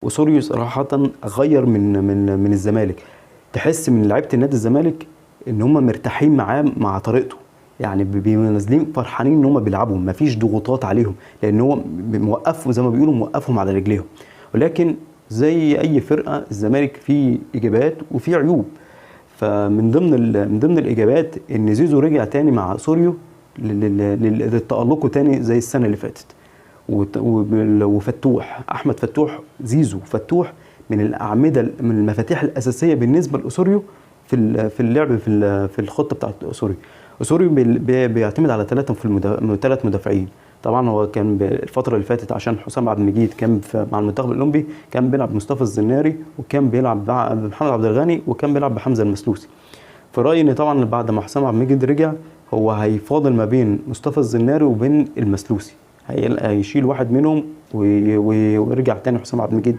وسوريو صراحة غير من الزمالك. تحس من لعيبة النادي الزمالك ان هم مرتاحين معاه مع طريقته، يعني بيبقوا نازلين فرحانين ان هم بيلعبوا، مفيش ضغوطات عليهم، لان هو موقفهم زي ما بيقولوا، موقفهم على رجليهم. ولكن زي اي فرقة الزمالك فيه ايجابيات وفيه عيوب. فمن ضمن من ضمن الايجابيات ان زيزو رجع تاني مع سوريو للتألقه تاني زي السنة اللي فاتت. وفتوح احمد فتوح، زيزو فتوح من الاعمده، من المفاتيح الاساسيه بالنسبه لاسوريو في اللعب في الخطه بتاعت اسوريو. اسوريو بيعتمد على ثلاث مدافعين. طبعا هو كان الفتره اللي فاتت عشان حسام عبد المجيد كان مع المنتخب الاولمبي، كان بيلعب مصطفى الزناري، وكان بيلعب بمحمد عبد الغني، وكان بيلعب بحمزه المسلوسي. في رايي ان طبعا بعد ما حسام عبد المجيد رجع، هو هيفاضل ما بين مصطفى الزناري وبين المسلوسي، هيشيل واحد منهم ويرجع تاني حسام عبد المجيد